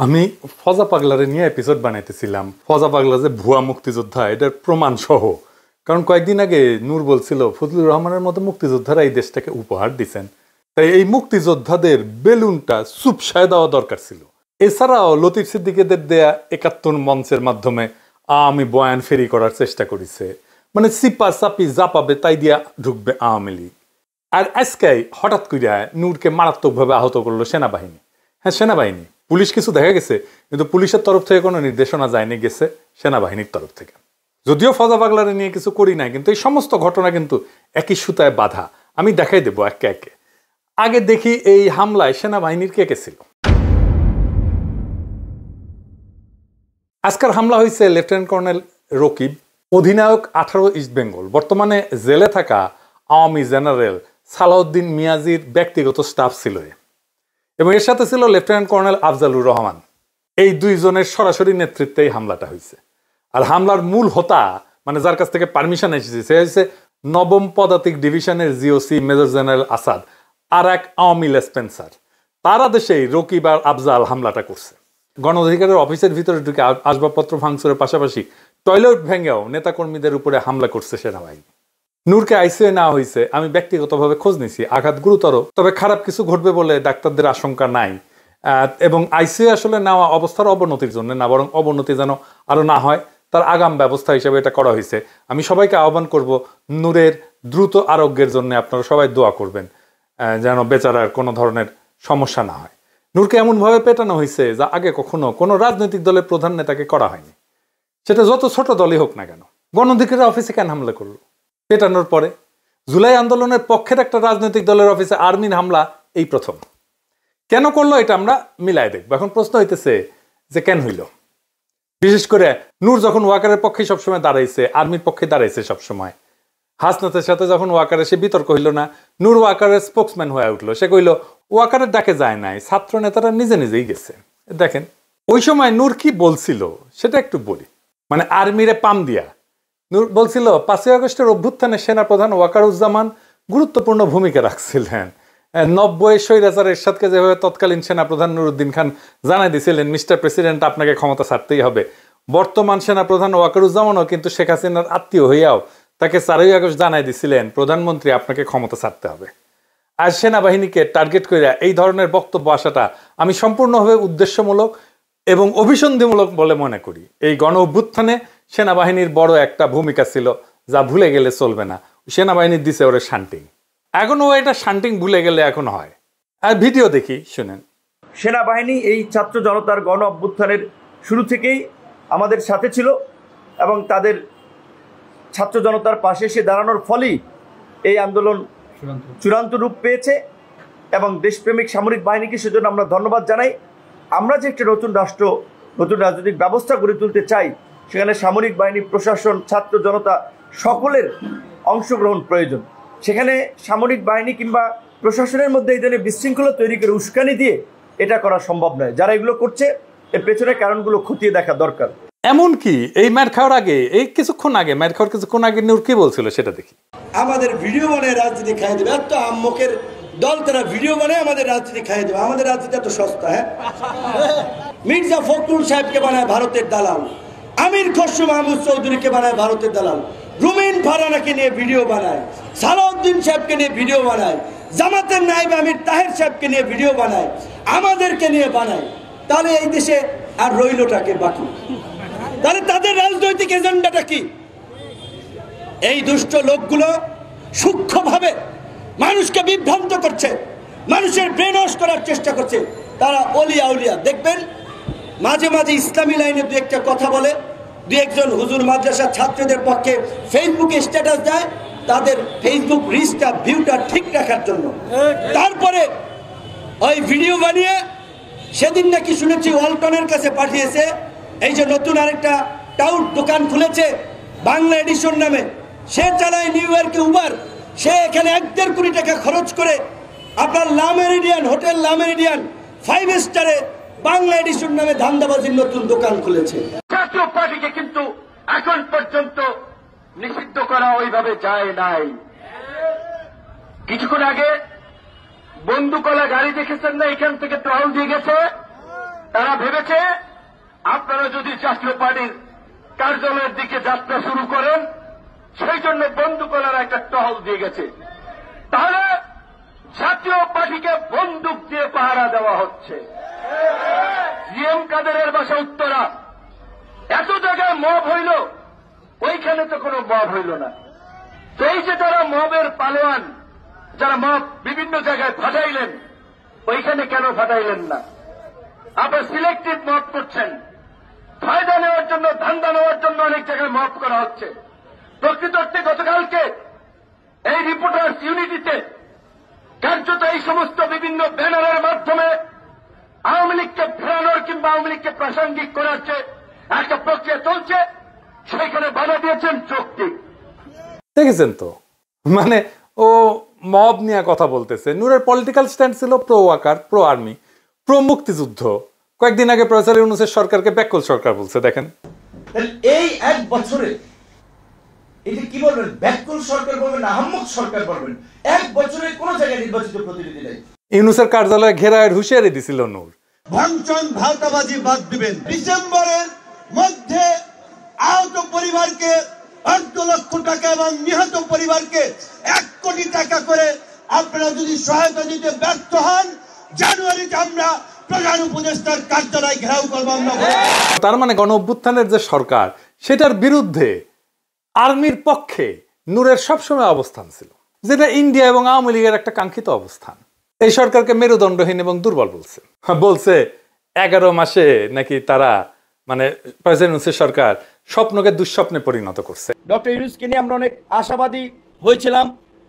আমি ফজা পাগলারে নিয়ে এপিসোড বানাইতেছিলাম। ফজা পাগলা যে ভুয়া মুক্তিযোদ্ধা এটার প্রমাণ সহ। কারণ কয়েকদিন আগে নূর বলছিল ফজলুর রহমানের মতো মুক্তিযোদ্ধারা এই দেশটাকে উপহার দিচ্ছেন, তাই এই মুক্তিযোদ্ধাদের বেলুনটা চুপসায় দেওয়া দরকার ছিল। এছাড়াও লতিফ সিদ্দিকীদের দেয়া ৭১ মঞ্চের মাধ্যমে আওয়ামী বয়ান ফেরি করার চেষ্টা করেছে, মানে সিপা চাপি যা পাবে তাই দিয়া ঢুকবে আওয়ামী লীগ। আর আজকে হঠাৎ করিয়া নূরকে মারাত্মকভাবে আহত করলো সেনাবাহিনী। হ্যাঁ, সেনাবাহিনী, পুলিশ কিছু দেখা গেছে, কিন্তু পুলিশের তরফ থেকে কোনো নির্দেশনা যায়নি, গেছে সেনাবাহিনীর তরফ থেকে। যদিও ফজা পাগলারে নিয়ে কিছু করি নাই, কিন্তু এই সমস্ত ঘটনা কিন্তু একই সুতায় বাঁধা। আমি দেখাই দেবো একে একে। আগে দেখি এই হামলায় সেনাবাহিনীর কে কে ছিল। আজকের হামলা হয়েছে লেফটেন্যান্ট কর্নেল রকিব, অধিনায়ক 18 ইস্ট বেঙ্গল, বর্তমানে জেলে থাকা আওয়ামী জেনারেল সালাউদ্দিন মিয়াজির ব্যক্তিগত স্টাফ ছিল, এবং এর সাথে ছিল লেফটেন্যান্ট কর্নেল আফজালুর রহমান। এই দুইজনের সরাসরি নেতৃত্বে এই হামলাটা হয়েছে। আর হামলার মূল হোতা, মানে যার কাছ থেকে পারমিশন এসেছে, সে হচ্ছে 9ম পদাতিক ডিভিশনের জিওসি মেজর জেনারেল আসাদ আর এক আওয়ামী লেসপেন্সার। তার আদেশেই রকিব আর আফজাল হামলাটা করছে। গণ অধিকারের অফিসের ভিতরে ঢুকে আসবাবপত্র ভাঙচুরের পাশাপাশি টয়লেট ভেঙেও নেতাকর্মীদের উপরে হামলা করছে সেনাবাহিনী। নূরকে আইসিইউ নেওয়া হয়েছে। আমি ব্যক্তিগতভাবে খোঁজ নিছি, আঘাত গুরুতর, তবে খারাপ কিছু ঘটবে বলে ডাক্তারদের আশঙ্কা নাই। এবং আইসিইউ আসলে নেওয়া অবস্থার অবনতির জন্য না, বরং অবনতি যেন আরো না হয় তার আগাম ব্যবস্থা হিসেবে এটা করা হয়েছে। আমি সবাইকে আহ্বান করব নূরের দ্রুত আরোগ্যের জন্য আপনারা সবাই দোয়া করবেন, যেন বেচারার কোনো ধরনের সমস্যা না হয়। নূরকে এমনভাবে পেটানো হয়েছে যা আগে কখনো কোনো রাজনৈতিক দলের প্রধান নেতাকে করা হয়নি, সেটা যত ছোট দলই হোক না কেন। গণ অধিকারের অফিসে কেন হামলা করলো? পেটানোর পরে জুলাই আন্দোলনের পক্ষের একটা রাজনৈতিক দলের অফিসে আর্মির হামলা এই প্রথম। কেন করলো এটা আমরা মিলাই দেখবো। এখন প্রশ্ন হইতেছে যে কেন হইল। বিশেষ করে নূর যখন ওয়াকারের পক্ষে সবসময় দাঁড়াইছে, আর্মির পক্ষে দাঁড়াইছে সবসময়। হাসনাতের সাথে যখন ওয়াকারে সে বিতর্ক হইল না, নূর ওয়াকারের স্পোক্সম্যান হয়ে উঠলো। সে কইল ওয়াকারের ডাকে যায় নাই, ছাত্র নেতারা নিজে নিজেই গেছে। দেখেন ওই সময় নূর কি বলছিল সেটা একটু বলি। মানে আর্মিরে পাম দিয়া নূর বলছিল 5ই আগস্টের অভ্যুত্থানে সেনাপ্রধান ওয়াকারুজ্জামান গুরুত্বপূর্ণ ভূমিকা রাখছিলেন। 90 স্বৈরাচার এরশাদকে যেভাবে তৎকালীন সেনাপ্রধান নুরুদ্দিন খান জানাই দিয়েছিলেন, মিস্টার প্রেসিডেন্ট আপনাকে ক্ষমতা ছাড়তেই হবে, বর্তমান সেনাপ্রধান ওয়াকারুজ্জামানও কিন্তু শেখ হাসিনার আত্মীয় হইয়াও তাকে 4ই আগস্ট জানাই দিয়েছিলেন প্রধানমন্ত্রী আপনাকে ক্ষমতা ছাড়তে হবে। আর সেনাবাহিনীকে টার্গেট করে এই ধরনের বক্তব্য আসাটা আমি সম্পূর্ণভাবে উদ্দেশ্যমূলক এবং অভিসন্ধিমূলক বলে মনে করি। এই গণ অভ্যুত্থানে সেনাবাহিনীর বড় একটা ভূমিকা ছিল, যা ভুলে গেলে চলবে না। সেনাবাহিনীর দিছে ওরে শান্টিং, এখনো এটা শান্টিং ভুলে গেলে এখন হয়। আর ভিডিও দেখি, শুনেন। সেনাবাহিনী এই ছাত্র জনতার গণ অভ্যুত্থানের শুরু থেকেই আমাদের সাথে ছিল এবং তাদের ছাত্র জনতার পাশে এসে দাঁড়ানোর ফলেই এই আন্দোলন চূড়ান্ত রূপ পেয়েছে এবং দেশপ্রেমিক সামরিক বাহিনীকে সেজন্য আমরা ধন্যবাদ জানাই। আমরা যে একটা নতুন রাষ্ট্র, নতুন রাজনৈতিক ব্যবস্থা গড়ে তুলতে চাই, সেখানে সামরিক বাহিনী, প্রশাসন, ছাত্র জনতা সকলের অংশগ্রহণ প্রয়োজন। সেখানে সামরিক বাহিনী কিংবা প্রশাসনের মধ্যে এই ধরনের বিশৃঙ্খলা তৈরি করে উস্কানি দিয়ে এটা করা সম্ভব নয়। যারা এগুলো করছে এর পেছনে কারণগুলো খতিয়ে দেখা দরকার। এমনকি এই মার খাওয়ার আগে, এই কিছুক্ষণ আগে, মার খাওয়ার কিছুক্ষণ আগে নূর কি বলছিল সেটা দেখি। আমাদের ভিডিও বানায় রাজনীতি খাইয়ে দেবে, এত আম্মকের দল, তারা ভিডিও বানায় আমাদের রাজনীতি খাইয়ে দেবে। আমাদের রাজনীতি এত সস্তা? হ্যাঁ, মির্জা ফখরুল সাহেবকে বানায় ভারতের দালাল, আমির খসরু মাহমুদ চৌধুরীকে বানায় ভারতের দালাল, রুমিন ফারানাকে নিয়ে ভিডিও বানায়, সালাউদ্দিন সাহেবকে নিয়ে ভিডিও বানায়, জামাতের নায়েব আমির তাহের সাহেবকে নিয়ে ভিডিও বানায়, আমাদেরকে নিয়ে বানায়। তাহলে এই দেশে আর রইলটাকে বাকি? তাহলে তাদের রাজনৈতিক এজেন্ডাটা কি? এই দুষ্ট লোকগুলো সূক্ষ্মভাবে মানুষকে বিভ্রান্ত করছে, মানুষের ব্রেন ওয়াশ করার চেষ্টা করছে। তারা অলিয়া উলিয়া দেখবেন মাঝে মাঝে ইসলামী লাইনে দু একটা কথা বলে, দু একজন হুজুর মাদ্রাসার ছাত্রদের পক্ষে ফেসবুকে স্ট্যাটাস দেয় তাদের ফেসবুক রিচটা, ভিউটা ঠিক রাখার জন্য। তারপরে ওই ভিডিও বানিয়ে সেদিন নাকি শুনেছি ওয়ালটনের কাছে পাঠিয়েছে। এই যে নতুন আরেকটা টাউট দোকান খুলেছে বাংলা এডিশন নামে, সে চালায় নিউ ইয়র্কে উবার, সে এখানে 1.5 কোটি টাকা খরচ করে আপনার লা মেরিডিয়ান হোটেল, লা মেরিডিয়ান 5 স্টারে বাংলা এডিশন নামে ধান্দাবাজির নতুন দোকান খুলেছে। জাতীয় পার্টিকে কিন্তু এখন পর্যন্ত নিষিদ্ধ করা ওইভাবে যায় নাই। কিছুক্ষণ আগে বন্দুকলা গাড়ি দেখেছেন না, এখান থেকে টহল দিয়ে গেছে, তারা ভেবেছে আপনারা যদি জাতীয় পার্টির কার্যালয়ের দিকে যাত্রা শুরু করেন সেই জন্য বন্দুকওয়ালারা একটা টহল দিয়ে গেছে, তাহলে জাতীয় পার্টিকে বন্দুক দিয়ে পাহারা দেওয়া হচ্ছে। জিএম কাদেরের বাসা উত্তরা, এত জায়গায় মব হইল, ওইখানে তো কোনো মব হইল না। তো এই যে তারা মবের পালোয়ান, যারা মব বিভিন্ন জায়গায় ফাটাইলেন, ওইখানে কেন ফাটাইলেন না? আবার সিলেক্টিভ মব করছেন, ফায়দা নেওয়ার জন্য, ধান্দা নেওয়ার জন্য অনেক জায়গায় মব করা হচ্ছে। প্রকৃত অর্থে গতকালকে এই রিপোর্টার্স ইউনিটিতে কার্যত এই সমস্ত বিভিন্ন ব্যানারের মাধ্যমে আওয়ামী লীগকে ফেরানোর কিংবা আওয়ামী লীগকে প্রাসঙ্গিক করার যে একটা প্রক্রিয়া চলছে, সেখানে বাধা দিয়েছেন যৌক্তিক। দেখেছেন তো, মানে ও মব নিয়ে কথা বলতেছে। নূরের পলিটিক্যাল স্ট্যান্ড ছিল pro Waker, pro army, pro মুক্তিযুদ্ধ। কয়েকদিন আগে প্রফেসর ইউনূসের সরকারকে ব্যাককল সরকার বলছে। দেখেন এই এক বছরে এটা কি বলবেন, ব্যাককল সরকার বলবেন, আহম্মক সরকার বলবেন, এক বছরে কোন জায়গায় নির্বাচিত প্রতিনিধি নেই। ইউনূসের কার্যালয়ে ঘেরায়ের হুঁশিয়ারি দিছিল নূর। ভাঙচুর ভাওতাবাজি বাদ দিবেন। ডিসেম্বরের মধ্যে আহত পরিবারকে 8 লক্ষ টাকা এবং নিহত পরিবারকে 1 কোটি টাকা করে আপনারা যদি সহায়তা দিতে ব্যর্থ হন, জানুয়ারিতে আমরা প্রধান উপদেষ্টার কার্যালয় ঘেরাও করবো। তার মানে গণ অভ্যুত্থানের যে সরকার, সেটার বিরুদ্ধে আর্মির পক্ষে নূরের সবসময় অবস্থান ছিল, যেটা ইন্ডিয়া এবং আওয়ামী লীগের একটা কাঙ্ক্ষিত অবস্থান। এই সরকারকে মেরুদণ্ডহীন এবং দুর্বল বলছে 11 মাসে নাকি তারা, মানে প্রেসিডেন্ট ইউনূসের সরকার স্বপ্নকে দুঃস্বপ্নে পরিণত করছে। ডক্টর ইউনূসকে নিয়ে আমরা অনেক আশাবাদী হয়েছিলাম,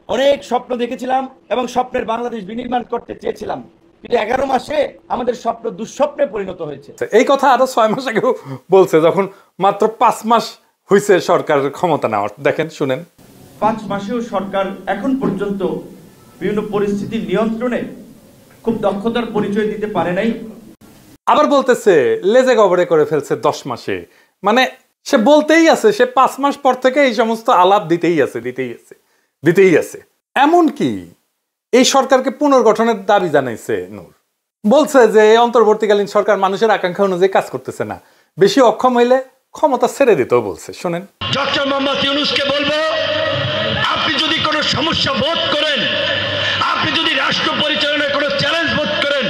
অনেক স্বপ্ন দেখেছিলাম এবং স্বপ্নের বাংলাদেশ বিনির্মাণ করতে চেয়েছিলাম, কিন্তু 11 মাসে আমাদের স্বপ্ন দুঃস্বপ্নে পরিণত হয়েছে। এই কথা আরো 6 মাস আগেও বলছে, যখন মাত্র 5 মাস হয়েছে সরকারের ক্ষমতা নেওয়ার। দেখেন, শুনেন। 5 মাসেও সরকার এখন পর্যন্ত বিভিন্ন পরিস্থিতির নিয়ন্ত্রণে খুব দক্ষতার পরিচয় দিতে পারে নাই। আবার বলতেছে লেজে গবরে করে ফেলছে 10 মাসে। মানে সে বলতেই আছে, সে 5 মাস পর থেকে এই সমস্ত আলাপ দিতেই আছে। এমন কি এই সরকারকে পুনর্গঠনের দাবি জানাইছে নূর। বলছে যে অন্তর্বর্তীকালীন সরকার মানুষের আকাঙ্ক্ষা অনুযায়ী কাজ করতেছে না, বেশি অক্ষম হইলে ক্ষমতা ছেড়ে দিতেও বলছে। শোনেন, ডক্টর মোহাম্মদ ইউনূসকে বলবো, আপনি যদি কোনো সমস্যা বোধ করেন, আপনি যদি রাষ্ট্র পরিচালনায় কোনো চ্যালেঞ্জ বোধ করেন,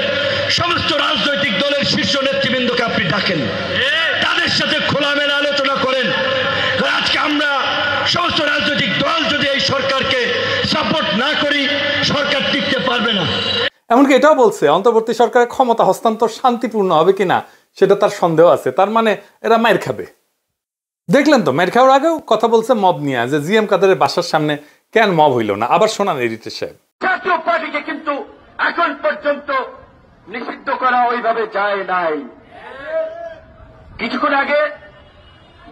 সমস্ত রাজনৈতিক দলের শীর্ষ নেতৃবৃন্দকে আপনি ডাকেন, তাদের সাথে খোলামেলা আলোচনা করেন। আজকে আমরা সমস্ত রাজনৈতিক দল যদি এই সরকারকে সাপোর্ট না করি, সরকার টিকতে পারবে না। এমনকি এটাও বলছে অন্তর্বর্তী সরকারের ক্ষমতা হস্তান্তর শান্তিপূর্ণ হবে কিনা সেটা তার সন্দেহ আছে। তার মানে এরা মাইর খাবে। দেখলেন তো, মাইর খাওয়ার আগেও কথা বলছে মব নিয়ে, যে জিএম কাদেরের বাসার সামনে কেন মব হইল না। আবার শোনান এডিটর সাহেব। জাতীয় পার্টিকে কিন্তু এখন পর্যন্ত নিষিদ্ধ করা ওইভাবে যায় নাই। কিছুক্ষণ আগে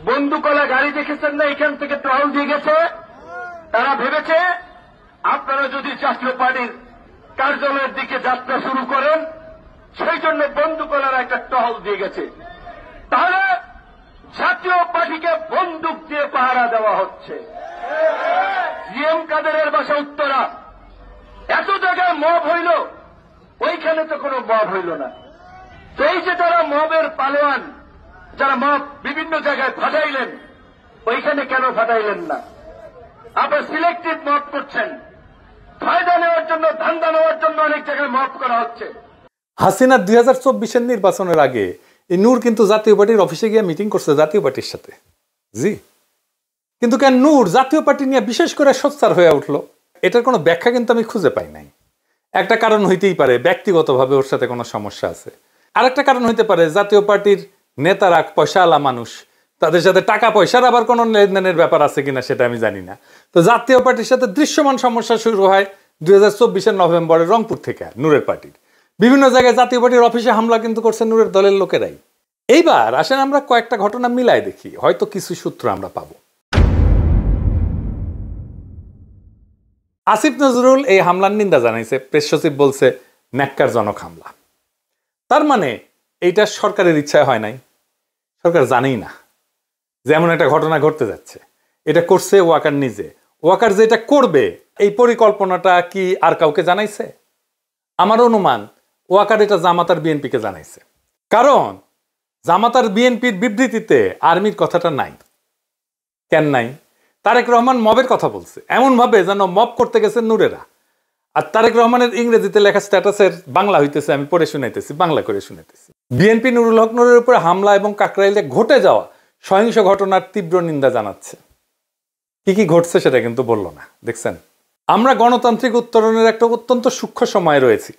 বন্দুকওয়ালা গাড়ি দেখেছেন না, এখান থেকে টহল দিয়ে গেছে। তারা ভেবেছে আপনারা যদি জাতীয় পার্টির কার্যালয়ের দিকে যাত্রা শুরু করেন সেই জন্য বন্দুকওয়ালারা একটা টহল দিয়ে গেছে, তাহলে জাতীয় পার্টিকে বন্দুক দিয়ে পাহারা দেওয়া হচ্ছে। জিএম কাদেরের বাসা উত্তরা, এত জায়গায় মব হইল, ওইখানে তো কোনো মব হইল না। তো এই যে তারা মবের পালোয়ান, যারা মব বিভিন্ন জায়গায় ফাটাইলেন, ওইখানে কেন ফাটাইলেন না? আবার সিলেক্টিভ মব করছেন, ফায়দা নেওয়ার জন্য, ধান্দা নেওয়ার জন্য অনেক জায়গায় মব করা হচ্ছে। হাসিনা 2024-এর নির্বাচনের আগে এই নূর কিন্তু জাতীয় পার্টির অফিসে গিয়ে মিটিং করছে জাতীয় পার্টির সাথে। জি, কিন্তু কেন নূর জাতীয় পার্টি নিয়ে বিশেষ করে সোচ্চার হয়ে উঠলো, এটার কোনো ব্যাখ্যা কিন্তু আমি খুঁজে পাই নাই। একটা কারণ হইতেই পারে ব্যক্তিগতভাবে ওর সাথে কোনো সমস্যা আছে, আরেকটা কারণ হইতে পারে জাতীয় পার্টির নেতারা পয়সাওয়ালা মানুষ, তাদের সাথে টাকা পয়সার আবার কোনো লেনদেনের ব্যাপার আছে কিনা সেটা আমি জানি না। তো জাতীয় পার্টির সাথে দৃশ্যমান সমস্যা শুরু হয় 2024-এর নভেম্বরে রংপুর থেকে। নূরের পার্টির বিভিন্ন জায়গায় জাতীয় পার্টির অফিসে হামলা কিন্তু করছে নূরের দলের লোকেরাই। এইবার আসেন আমরা কয়েকটা ঘটনা মিলাই দেখি, হয়তো কিছু সূত্র আমরা পাবো। আসিফ নজরুল এই হামলার নিন্দা জানাইছে, প্রেস সচিব বলছে ন্যাক্কারজনক হামলা। তার মানে এইটা সরকারের ইচ্ছায় হয় নাই, সরকার জানেই না যে এমন একটা ঘটনা ঘটতে যাচ্ছে। এটা করছে ওয়াকার নিজে। ওয়াকার যেটা করবে এই পরিকল্পনাটা কি আর কাউকে জানাইছে? আমার অনুমান ওয়াকার এটা জামাত আর বিএনপিকে জানাইছে। কারণ জামাত আর বিএনপির বিবৃতিতে আর্মির কথাটা নাই। কেন নাই? তারেক রহমান মবের কথা বলছে এমন ভাবে যেন মব করতে গেছে নূরেরা। আর তারেক রহমানের ইংরেজিতে লেখা স্ট্যাটাসের বাংলা হইতেছে, আমি পড়ে শুনাইতেছি, বাংলা করে শুনাইতেছি। বিএনপি নুরুল হক নূরের উপরে হামলা এবং কাকরাইলে ঘটে যাওয়া সহিংস ঘটনার তীব্র নিন্দা জানাচ্ছে। কি কি ঘটছে সেটা কিন্তু বললো না। দেখছেন, আমরা গণতান্ত্রিক উত্তরণের একটা অত্যন্ত সূক্ষ্ম সময় রয়েছি,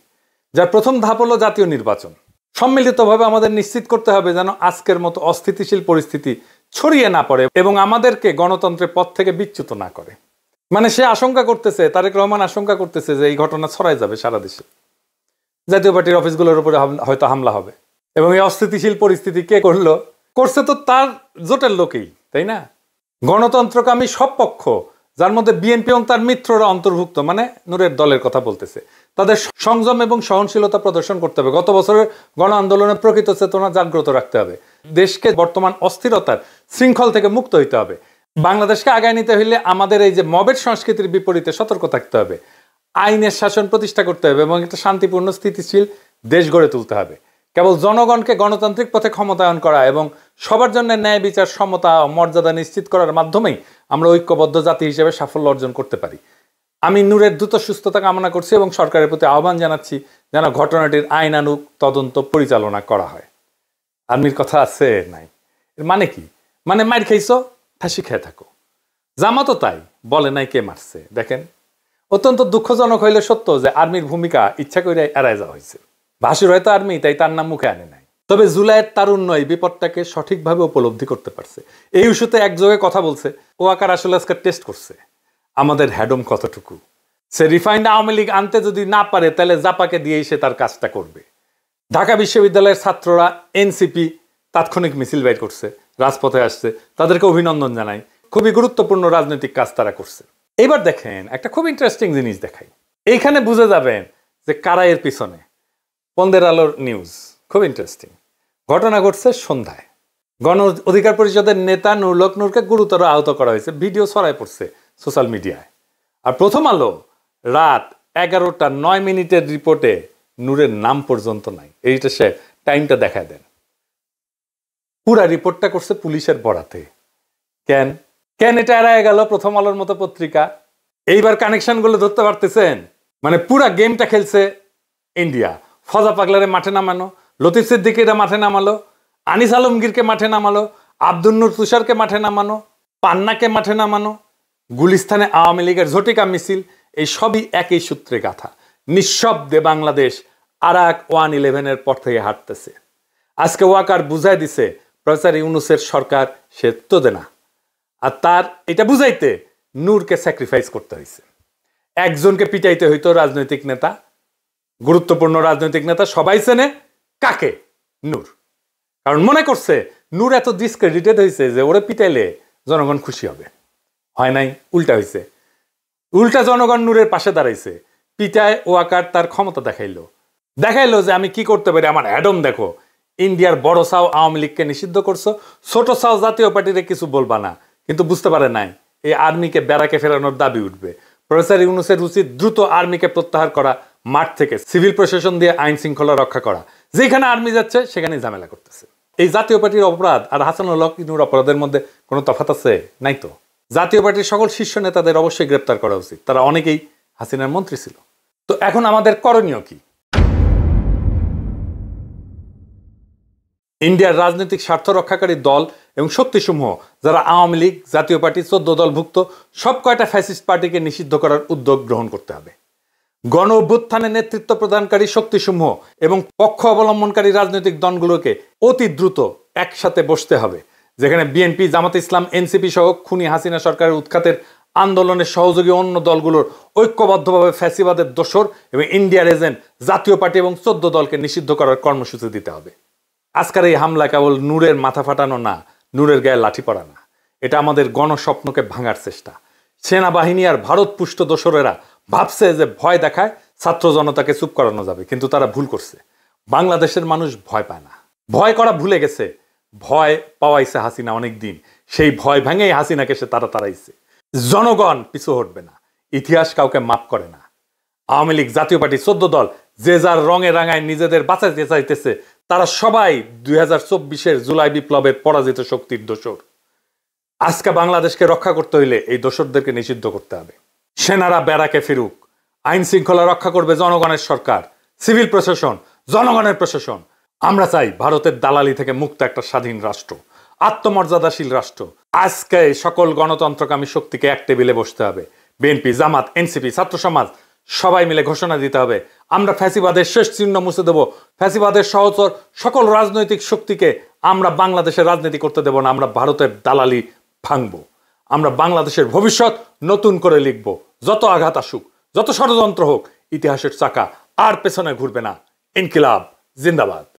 যার প্রথম ধাপ হলো জাতীয় নির্বাচন। সম্মিলিতভাবে আমাদের নিশ্চিত করতে হবে যেন আজকের মতো অস্থিতিশীল পরিস্থিতি ছড়িয়ে না পড়ে এবং আমাদেরকে গণতন্ত্রের পথ থেকে বিচ্যুত না করে। মানে সে আশঙ্কা করতেছে, তারেক রহমান আশঙ্কা করতেছে যে এই ঘটনা ছড়াই যাবে সারা দেশে, জাতীয় পার্টির অফিসগুলোর উপরে হয়তো হামলা হবে। এবং এই অস্থিতিশীল পরিস্থিতি কে করলো? করছে তো তার জোটের লোকেই, তাই না? গণতন্ত্রকামী সব পক্ষ, যার মধ্যে বিএনপি এবং তার মিত্ররা অন্তর্ভুক্ত, মানে নূরের দলের কথা বলতেছে, তাদের সংযম এবং সহনশীলতা প্রদর্শন করতে হবে। গত বছরের গণ আন্দোলনের প্রকৃত চেতনা জাগ্রত রাখতে হবে। দেশকে বর্তমান অস্থিরতার শৃঙ্খল থেকে মুক্ত হইতে হবে। বাংলাদেশকে আগায় নিতে হইলে আমাদের এই যে মবের সংস্কৃতির বিপরীতে সতর্ক থাকতে হবে। আইনের শাসন প্রতিষ্ঠা করতে হবে এবং একটা শান্তিপূর্ণ স্থিতিশীল দেশ গড়ে তুলতে হবে। কেবল জনগণকে গণতান্ত্রিক পথে ক্ষমতায়ন করা এবং সবার জন্য ন্যায় বিচার, সমতা ও মর্যাদা নিশ্চিত করার মাধ্যমেই আমরা ঐক্যবদ্ধ জাতি হিসেবে সাফল্য অর্জন করতে পারি। আমি নূরের দ্রুত সুস্থতা কামনা করছি এবং সরকারের প্রতি আহ্বান জানাচ্ছি যেন ঘটনাটির আইনানুগ তদন্ত পরিচালনা করা হয়। আর্মির কথা আছে নাই, এর মানে কি? মানে মার খাইছো, ফাঁসি খেয়ে থাকো। জামাতও তাই, বলে নাই কে মারছে। দেখেন, অত্যন্ত দুঃখজনক হইলে সত্য যে আর্মির ভূমিকা ইচ্ছা করে এড়ায় যাওয়া হয়েছে। ভাসুর হয়তো আর্মি, তাই তার নাম মুখে আনে নাই। তবে জুলাইয়ের তারুণ্য এই বিপদটাকে সঠিকভাবে উপলব্ধি করতে পারছে। এই ইস্যুতে একযোগে কথা বলছে। ওয়াকার আসলে আজকে টেস্ট করছে আমাদের হ্যাডম কতটুকু। সে রিফাইন্ড আওয়ামী লীগ আনতে যদি না পারে, তাহলে জাপাকে দিয়েই সে তার কাজটা করবে। ঢাকা বিশ্ববিদ্যালয়ের ছাত্ররা এনসিপি তাৎক্ষণিক মিছিল বের করছে, রাজপথে আসছে, তাদেরকে অভিনন্দন জানাই। খুবই গুরুত্বপূর্ণ রাজনৈতিক কাজ তারা করছে। এবার দেখেন, একটা খুব ইন্টারেস্টিং জিনিস দেখাই। এইখানে বুঝে যাবেন যে কারা এর পিছনে। পন্দের আলোর নিউজ, খুব ইন্টারেস্টিং। ঘটনা ঘটছে সন্ধ্যায়। গণ অধিকার পরিষদের নেতা নুরুল হক নূরকে গুরুতর আহত করা হয়েছে, ভিডিও ছড়ায় পড়ছে সোশ্যাল মিডিয়ায়। আর প্রথম আলো রাত 11:09 রিপোর্টে নূরের নাম পর্যন্ত নাই। এইটা সে টাইমটা দেখা দেন। পুরা রিপোর্টটা করছে পুলিশের বরাতে। কেন কেন এটা এড়ায় গেল প্রথম আলোর মতো পত্রিকা? এইবার কানেকশন গুলো ধরতে পারতেছেন? মানে পুরা গেমটা খেলছে ইন্ডিয়া। ফজা পাগলারে মাঠে নামানো, লতিফ সিদ্দিকীরা মাঠে নামালো, আনিস আলমগীরকে মাঠে নামালো, আব্দুল নূর তুষারকে মাঠে নামানো, পান্নাকে মাঠে নামানো, গুলিস্তানে আওয়ামী লীগের ঝটিকা মিছিল, এই সবই একই সূত্রে গাথা। নিঃশব্দে বাংলাদেশ আরাক 111-এর পর থেকে হাঁটতেছে। আজকে ওয়াকার বুঝাই দিছে প্রফেসর ইউনূসের সরকার সে তো দেনা। আর তার এটা বুঝাইতে নূরকে স্যাক্রিফাইস করতে হয়েছে। একজনকে পিটাইতে হইতো রাজনৈতিক নেতা, গুরুত্বপূর্ণ রাজনৈতিক নেতা সবাই চেনে কাকে? নূর। কারণ মনে করছে নূর এত ডিসক্রেডিটেড হয়েছে যে ওরে পিটাইলে জনগণ খুশি হবে। হয় নাই, উল্টা হয়েছে। উল্টা জনগণ নূরের পাশে দাঁড়াইছে। পিটায় ওয়াকার তার ক্ষমতা দেখাইলো যে আমি কি করতে পারি। আমার অ্যাডম দেখো, ইন্ডিয়ার বড় সাও আওয়ামী লীগকে নিষিদ্ধ করছো, ছোট সাও জাতীয় পার্টিতে কিছু বলবা না। কিন্তু বুঝতে পারে নাই এই আর্মিকে বেড়াকে ফেরানোর দাবি উঠবে। প্রফেসর ইউনূসের উচিত দ্রুত আর্মিকে প্রত্যাহার করা, মাঠ থেকে সিভিল প্রশাসন দিয়ে আইন শৃঙ্খলা রক্ষা করা। যেখানে আর্মি যাচ্ছে সেখানে ঝামেলা করতেছে। এই জাতীয় পার্টির অপরাধ আর হাসানুল হক নূর অপরাধের মধ্যে কোনো তফাৎ আছে? নাই তো। জাতীয় পার্টির সকল শীর্ষ নেতাদের অবশ্যই গ্রেপ্তার করা উচিত। তারা অনেকেই হাসিনার মন্ত্রী ছিল। তো এখন আমাদের করণীয় কি? ইন্ডিয়ার রাজনৈতিক স্বার্থ রক্ষাকারী দল এবং শক্তিসমূহ যারা আওয়ামী লীগ, জাতীয় পার্টি, 14 দলভুক্ত সব কয়টা ফ্যাসিস্ট পার্টিকে নিষিদ্ধ করার উদ্যোগ গ্রহণ করতে হবে। গণ অভ্যুত্থানে নেতৃত্ব প্রদানকারী শক্তিসমূহ এবং পক্ষ অবলম্বনকারী রাজনৈতিক দলগুলোকে অতি দ্রুত একসাথে বসতে হবে। যেখানে বিএনপি, জামাত ইসলাম, এনসিপি সহ খুনি হাসিনা সরকারের উৎখাতের আন্দোলনের সহযোগী অন্য দলগুলোর ঐক্যবদ্ধভাবে ফ্যাসিবাদের দোসর এবং ইন্ডিয়ার এজেন্ট জাতীয় পার্টি এবং 14 দলকে নিষিদ্ধ করার কর্মসূচি দিতে হবে। আজকের এই হামলা কেবল নূরের মাথা ফাটানো না, নূরের গায়ে লাঠি পড়া না, এটা আমাদের গণস্বপ্নকে ভাঙার চেষ্টা। সেনাবাহিনী আর ভারত পুষ্ট দোসরেরা ভাবছে যে ভয় দেখায় ছাত্র জনতাকে চুপ করানো যাবে, কিন্তু তারা ভুল করছে। বাংলাদেশের মানুষ ভয় পায় না, ভয় করা ভুলে গেছে। ভয় পাওয়াইছে হাসিনা অনেক দিন, সেই ভয় ভেঙেই হাসিনাকে সে তাড়াইছে। জনগণ পিছু হটবে না, ইতিহাস কাউকে মাফ করে না। আওয়ামী লীগ, জাতীয় পার্টি, 14 দল যে যার রঙে রাঙায় নিজেদের বাঁচাইতে চাইতেছে, তারা সবাই 2024-এর জুলাই বিপ্লবের পরাজিত শক্তির দোসর। আজকে বাংলাদেশকে রক্ষা করতে হইলে এই দোসরদেরকে নিষিদ্ধ করতে হবে। সেনারা ব্যারাকে ফিরুক, আইন শৃঙ্খলা রক্ষা করবে জনগণের সরকার, সিভিল প্রশাসন জনগণের প্রশাসন। আমরা চাই ভারতের দালালি থেকে মুক্ত একটা স্বাধীন রাষ্ট্র, আত্মমর্যাদাশীল রাষ্ট্র। আজকে সকল গণতন্ত্রকামী শক্তিকে এক টেবিলে বসতে হবে। বিএনপি, জামাত, এনসিপি, ছাত্র সমাজ সবাই মিলে ঘোষণা দিতে হবে, আমরা ফ্যাসিবাদের শেষ চিহ্ন মুছে দেব। ফ্যাসিবাদের সহচর সকল রাজনৈতিক শক্তিকে আমরা বাংলাদেশের রাজনীতি করতে দেব না। আমরা ভারতের দালালি ভাঙব। আমরা বাংলাদেশের ভবিষ্যৎ নতুন করে লিখব। যত আঘাত আসুক, যত ষড়যন্ত্র হোক, ইতিহাসের চাকা আর পেছনে ঘুরবে না। ইনকিলাব জিন্দাবাদ।